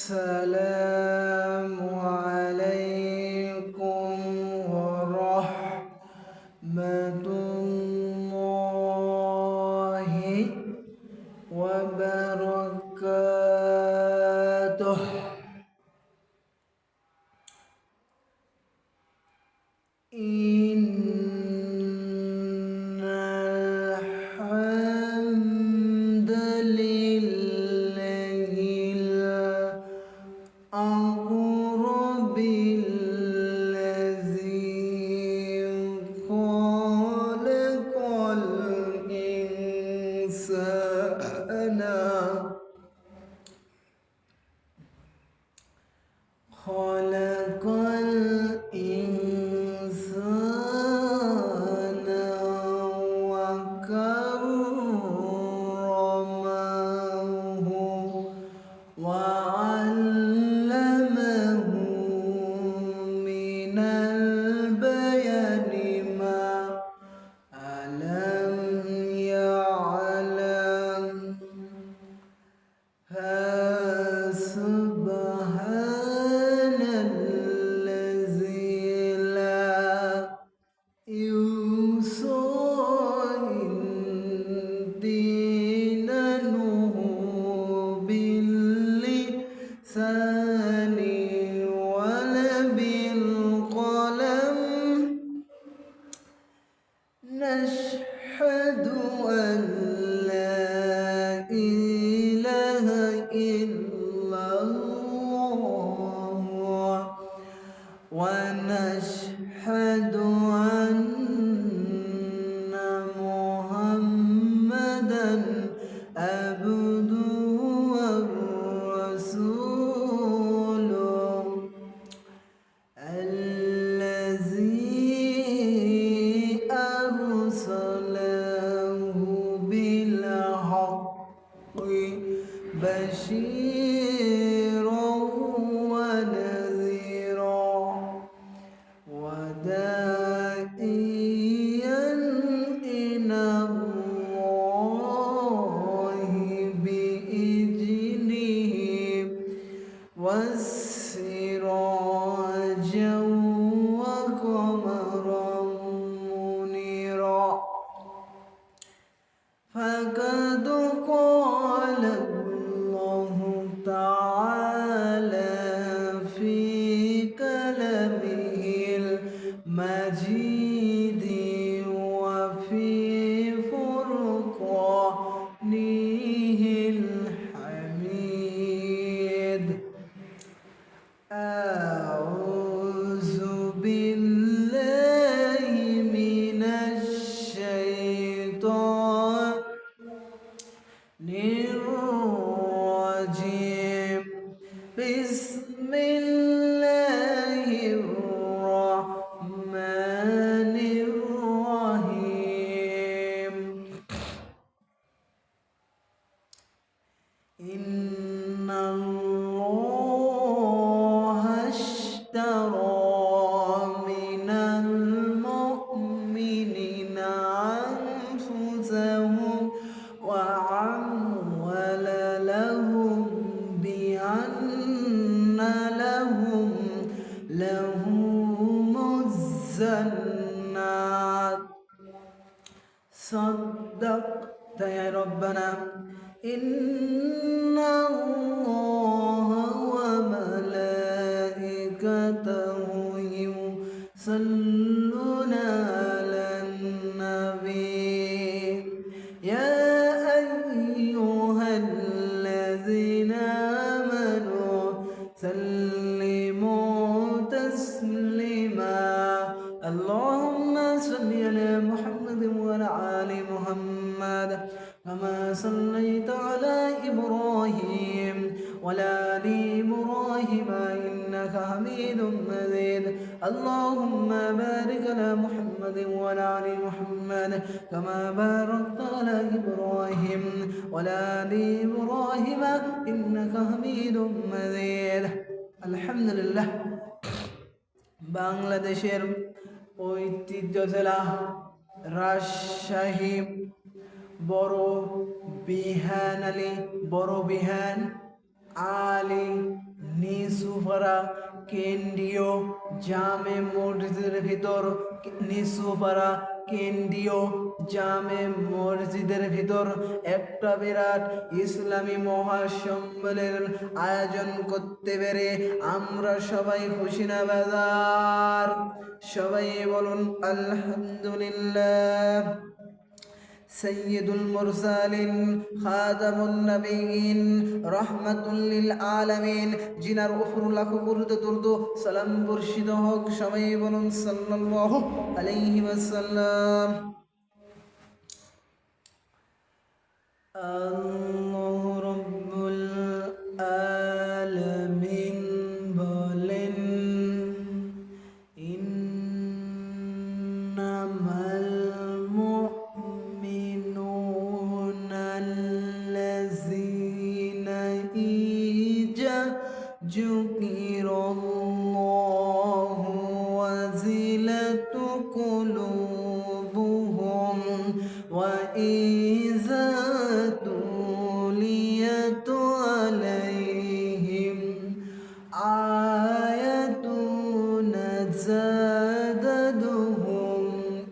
السلام عليكم ورحمة الله وبركاته. إن الحمد لله الأقرب الذي خلق الإنسان وكرمه وعلمه من البيان ما ألم يعلم. سبحان الذي لا يوصى دينه باللسان ولا بالقلم. نشهد أن لا إله إلا الله ونشهد أن محمدا عبده ورسوله الذي أرسله بالحق بشيرا ونذيرا وداعيا إلى الله بإذنه والسراجا وقمرا منيرا. فقد قال الله تعالى في كلامه المجيد وفي فرقانه الحميد. أعوذ بالله من الشيطان الرجيم. بسم الله الرحمن الرحيم. إن الله اشترى من المؤمنين أنفسهم وأموالهم بأن لهم الجنات. صدقت يا ربنا. إن الله وملائكته يصلون على النبي يا أيها الذين آمنوا سلموا تسليما. اللهم صل على محمد وعلى آل محمد كما صليت على إبراهيم وعلى آل إبراهيم إنك حميد مجيد. اللهم بارك على محمد محمد وعلى آل محمد كما باركت على إبراهيم وعلى آل إبراهيم إنك حميد مجيد الحمد لله বাংলাদেশের ঐতিহ্য জেলা রাজশাহী বড় বিহান আলী বড় বিহান আলী নিসুপাড়া কেন্দ্রীয় জামে মসজিদের ভিতর নিসুপাড়া কেন্দ্রীয় জামে মসজিদের ভিতর একটা বিরাট ইসলামী মহাসম্মেলনের আয়োজন করতে পেরে আমরা সবাই খুশি না বাজার সবাই বলুন আলহামদুলিল্লাহ সৈয়দুল মুরসালিন খাতামুন নবিয়িন রাহমাতুল লিল আলামিন জিনার উপর লাখো কোটি দরুদ সালাম বর্ষিত হোক সবাই বলুন সাল্লাল্লাহু আলাইহি ওয়াসাল্লাম আল্লাহু রাব্বুল আলামিন বলেন ইন্নামাল ذكر الله وزلت قلوبهم وإذا تليت عليهم آية زادتهم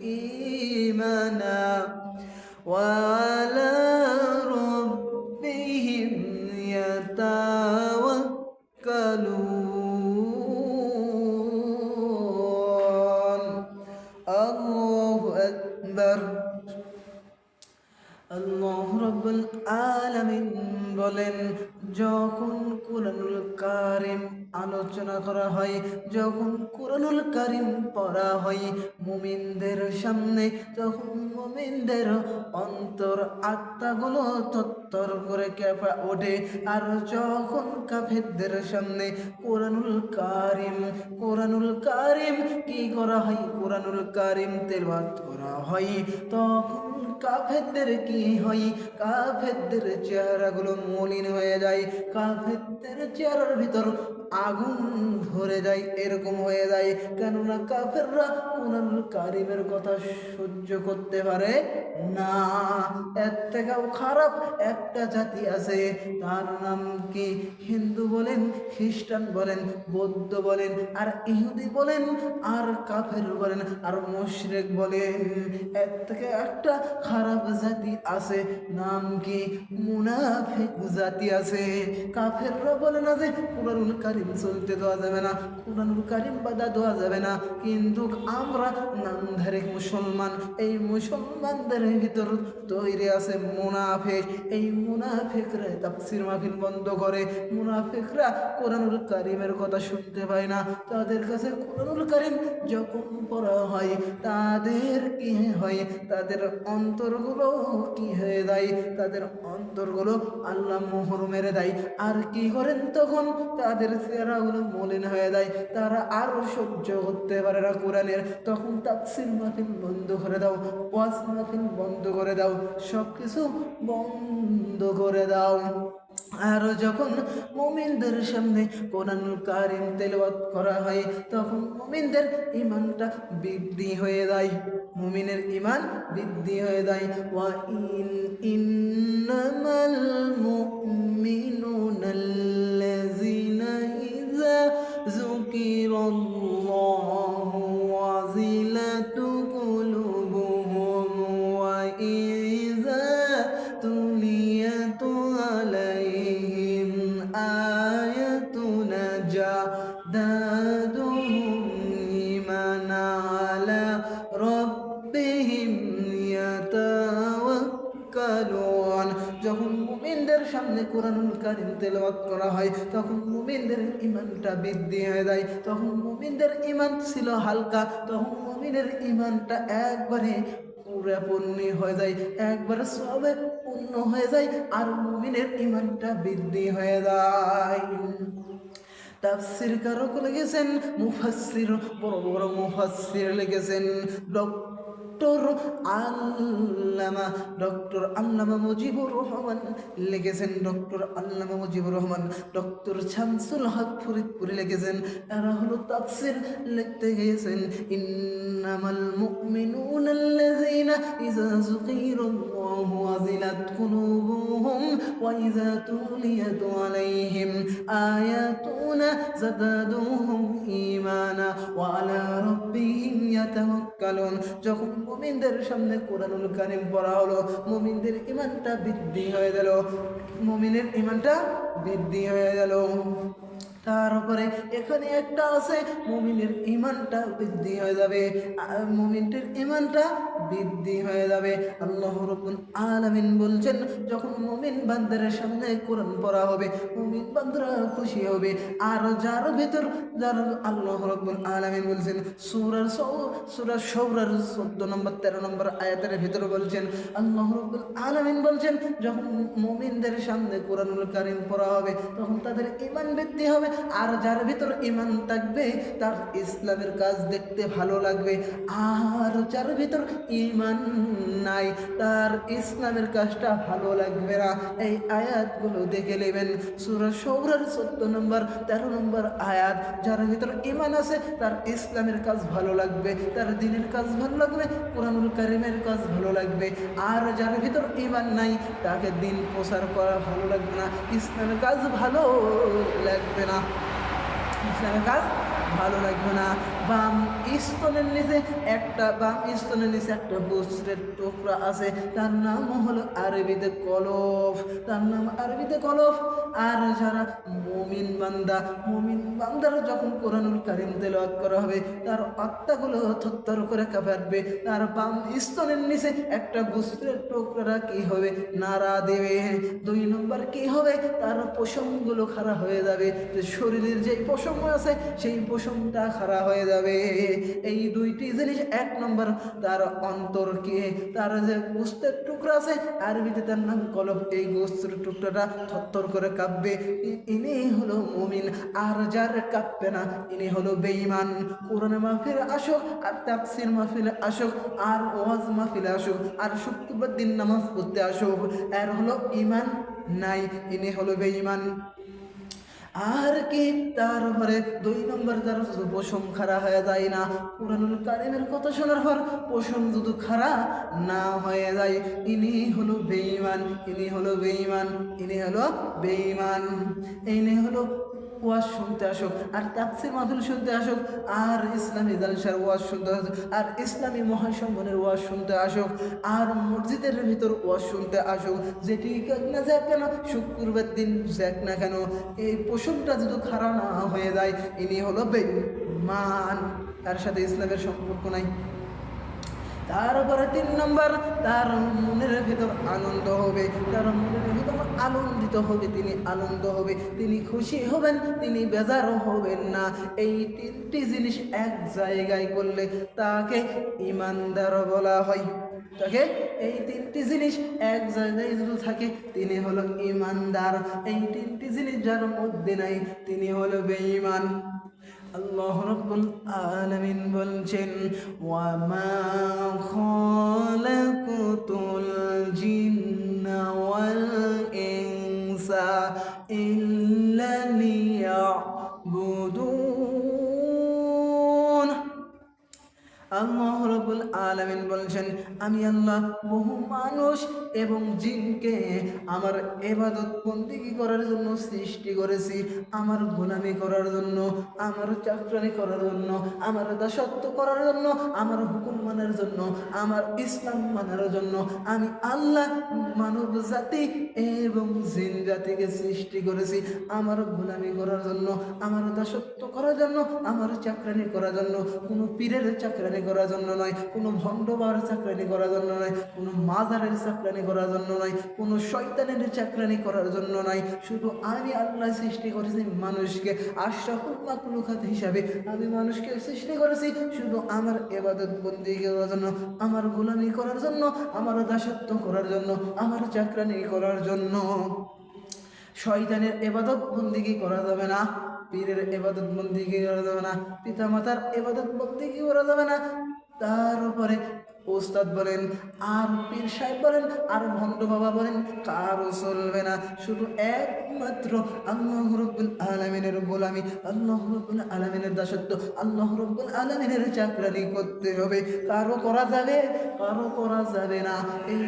إيمانا وعلى ربهم يتوكلون الله أكبر আল্লাহ রাব্বুল আলামিন বলেন যখন কুরআনুল কারীম আলোচনা করা হয় যখন কুরআনুল কারীম পড়া হয় মুমিনদের সামনে তখন মুমিনদের অন্তর আত্মাগুলো তত্তর করে কেঁপে ওঠে আর যখন কাফেরদের সামনে কুরআনুল কারীম কি করা হয় কুরআনুল কারীম তেলাওয়াত করা হয় তখন কাফেরদের কি হয় কাফেরদের চেহারাগুলো মলিন হয়ে যায় কাফেরদের চেহারার ভিতর আগুন ধরে যায় এরকম হয়ে যায় কেননা কাফেররা কুরআনুল কারীমের কথা সহ্য করতে পারে না এর থেকেও খারাপ একটা জাতি আছে তার নাম কি হিন্দু বলেন খ্রিস্টান বলেন বৌদ্ধ বলেন আর ইহুদি বলেন আর কাফের বলেন আর মুশরিক বলেন এর থেকে একটা খারাপ জাতি আছে নাম কি মুনাফিক জাতি আছে কাফেররা বলে না যে কুরআনুল কারীম চলতে দেওয়া যাবে না কুরআনুল কারীম বাধা দেওয়া যাবে না কিন্তু আমরা নামধারী মুসলমান এই মুসলমানদের ভিতর তৈরি আছে মুনাফিক এই মুনাফিকরা তাফসীর মাহফিল বন্ধ করে মুনাফিকরা কুরআনুল কারীমের কথা শুনতে পায় না তাদের কাছে কুরআনুল কারীম যখন পড়া হয় তাদের কি হয় তাদের অন্তরগুলো কি হয়ে যায় তাদের অন্তরগুলো আল্লাহ মোহর মেরে দেয় আর কি করেন তখন তাদের চেহারাগুলো মলিন হয়ে যায় তারা আরো সহ্য করতে পারে না কোরআনের তখন তাফসীর মাহফিল বন্ধ করে দাও ওয়াজ মাহফিল বন্ধ করে দাও সব কিছু বন্ধ করে দাও আর যখন মুমিনদের সামনে কুরআনুল কারীম তেলাওয়াত করা হয় তখন মুমিনদের ঈমানটা বৃদ্ধি হয়ে যায় মুমিনের ঈমান বৃদ্ধি হয়ে যায় ওয়া ইন্নামাল মুমিনুনা আল্লাযীনা ইযা যুকিরাল্লাহু ওয়াজিলাত কুলুবুহুম ওয়া ইযা তুলিয়াত আলাইহিম আয়াতুনা জাদাতুহুম ঈমানা আলা রাব্বিহিম ইয়াতাওয়াক্কালুন যখন মুমিনদের সামনে কুরআনুল কারীম তেলাওয়াত করা হয় তখন মুমিনদের ঈমানটা বৃদ্ধি হয়ে যায় তখন মুমিনদের ঈমান ছিল হালকা তখন মুমিনের ঈমানটা একবারে পূর্ণ হয়ে যায় একবারে সবে পূর্ণ হয়ে যায় আর মুমিনের ঈমানটা বৃদ্ধি হয়ে যায় তাফসির কারক লিখেছেন, মুফাসসির বড় বড় মুফাসসির লিখেছেন। ডক্টর আল্লামা মুজিবুর রহমান লিখেছেন, ডক্টর আল্লামা মুজিবুর রহমান, ডক্টর শামসুল হক ফরিদপুরি লিখেছেন। এরা হলো তাফসির লিখতে গিয়েছেন, ইন্নামাল মুমিনুনা আল্লাযীনা ইযা যুকিরাল্লাহু ওয়াজিলাত কুলুবুহুম ওয়া ইযা তুলিয়াত আলাইহিম আয়াতুনা যাদাদুহুম ঈমানা ওয়া আলা রাব্বিহিম ইয়াতাওয়াক্কালুন। যখন মুমিনদের সামনে কোরআনুল কারীম পড়া হলো, মুমিনদের ঈমানটা বৃদ্ধি হয়ে গেল, মুমিনের ঈমানটা বৃদ্ধি হয়ে গেল। তারপরে এখানে একটা আছে, মুমিনের ঈমানটা বৃদ্ধি হয়ে যাবে, মুমিনদের ঈমানটা বৃদ্ধি হয়ে যাবে। আল্লাহ রাব্বুল আলামিন বলছেন, যখন মুমিন বান্দাদের সামনে কোরআন পড়া হবে, মুমিন বান্দারা খুশি হবে। আর যার ভিতর যার আল্লাহ রাব্বুল আলামিন বলছেন সূরা শুরার 14 নম্বর 13 নম্বর আয়াতের ভিতরে বলছেন, আল্লাহ রাব্বুল আলামিন বলছেন, যখন মুমিনদের সামনে কোরআনুল কারীম পড়া হবে, তখন তাদের ঈমান বৃদ্ধি হবে। আর যার ভিতর ঈমান থাকবে, তার ইসলামের কাজ দেখতে ভালো লাগবে। আর যার ভিতর ঈমান নাই, তার ইসলামের কাজটা ভালো লাগবে না। এই আয়াতগুলো দেখে নেবেন, সূরা শুরার 14 নম্বর 13 নম্বর আয়াত। যার ভিতর ঈমান আছে, তার ইসলামের কাজ ভালো লাগবে, তার দ্বীনের কাজ ভালো লাগবে, কোরআনুল কারীমের কাজ ভালো লাগবে। আর যার ভিতর ঈমান নাই, তাকে দ্বীন প্রচার করা ভালো লাগবে না, ইসলামের কাজ ভালো লাগবে না, ইসলামের কাজ ভালো লাগবে না। বাম স্তনের নিচে একটা বস্ত্রের টুকরা আছে, তার নাম হলো আরবিতে কলফ, তার নাম আরবিতে কলফ। আর যারা মুমিন বান্দারা যখন কোরআনুল কারীম তেলাওয়াত করা হবে, তার আত্মাগুলো থরথর করে কাঁপবে। তার বাম স্তনের নিচে একটা বস্ত্রের টুকরা কি হবে, নাড়া দেবে। 2 নম্বর কি হবে, তার পশমগুলো খাড়া হয়ে যাবে, যে শরীরের যে পশম আছে সেই পশমটা খাড়া হয়ে যাবে। এই 2টি জিনিস। 1 নম্বর তার অন্তরকে, তার যে গোস্তের টুকরা আছে, আরবিতে তার নাম কলব, এই গোস্তের টুকরাটা থরথর করে কাঁপবে, ইনি হলো মুমিন। আর যার কাঁপবে না, ইনি হলো বেঈমান। কোরআন মাহফিলে আসুক, আর তাফসীর মাহফিলে আসুক, আর ওয়াজ মাহফিলে আসুক, আর শুক্রবার দিন নামাজ পড়তে আসুক, এর হলো ঈমান নাই, ইনি হলো বেঈমান। আর কি তারপরে 2 নম্বর, তার পশম খাড়া হয়ে যায় না। কোরআনুল কারীমের কথা শোনার পর পশম যদি খাড়া না হয়ে যায়, ইনি হলো বেঈমান, ইনি হলো বেঈমান, ইনি হলো বেঈমান। ইনি হলো ওয়াজ শুনতে আসুক, আর তাফসীর মাহফিল শুনতে আসুক, আর ইসলামী জালসার ওয়াজ শুনতে আসুক, আর ইসলামী মহাসম্মেলনের ওয়াজ শুনতে আসুক, আর মসজিদের ভিতর ওয়াজ শুনতে আসুক, যেটি না যাক কেন, শুক্রবার দিন যাক না কেন, এই পশমটা যদি খাড়া না হয়ে যায়, ইনি হলো বেঈমান, তার সাথে ইসলামের সম্পর্ক নাই। তারপরে 3 নম্বর, তার মনের ভিতর আনন্দ হবে, তার মনের ভিতর আনন্দিত হবে, তিনি আনন্দ হবে, তিনি খুশি হবেন, তিনি বেজারও হবেন না। এই 3টি জিনিস এক জায়গায় করলে তাকে ঈমানদার বলা হয়। তাকে এই 3টি জিনিস এক জায়গায় যদি থাকে, তিনি হলো ঈমানদার। এই 3টি জিনিস যার মধ্যে নাই, তিনি হলো বেঈমান। আল্লাহ রাব্বুল আলামিন বলছেন, ওয়া মা খালাকুতুল জিন্না ওয়াল ইনসা ইল্লা লিয়াবুদুন। আল্লাহ রাব্বুল আলামিন বলছেন, আমি আল্লাহ বহু মানুষ এবং জিনকে আমার ইবাদত বন্দেগী করার জন্য সৃষ্টি করেছি, আমার গোলামি করার জন্য, আমার চাকরানি করার জন্য, আমার দাসত্ব করার জন্য, আমার হুকুম মানার জন্য, আমার ইসলাম মানার জন্য। আমি আল্লাহ মানব জাতি এবং জিন জাতিকে সৃষ্টি করেছি আমার গোলামি করার জন্য, আমার দাসত্ব করার জন্য, আমার চাকরানি করার জন্য। কোনো পীরের চাকরানি করার জন্য নয়, কোনো ভণ্ডবার চাকরানি করার জন্য নয়, কোনো মাজারের চাকরানি করার জন্য নয়, কোনো শয়তানের চাকরানি করার জন্য নয়। শুধু আমি আল্লাহ সৃষ্টি করেছি মানুষকে আশরাফুল মাখলুকাত হিসাবে। আমি মানুষকে সৃষ্টি করেছি শুধু আমার ইবাদত বন্দেগী করার জন্য, আমার গোলামি করার জন্য, আমার দাসত্ব করার জন্য, আমার চাকরানি করার জন্য। শয়তানের ইবাদত বন্দেগী করা যাবে না। পীরের ইবাদত বন্দিগি করা যাবে না, পিতা মাতার ইবাদত বন্দিগি করা যাবে না। তার উপরে ওস্তাদ বলেন আর পীর সাহেব বলেন আর ভণ্ড বাবা বলেন কারো চলবে না, শুধু একমাত্র আল্লাহ রব্বুল আলামিনের গোলামি, আল্লাহ রব্বুল আলামিনের দাসত্ব, আল্লাহ রব্বুল আলামিনের চাকরানি করতে হবে। কারো করা যাবে, কারো করা যাবে না। এই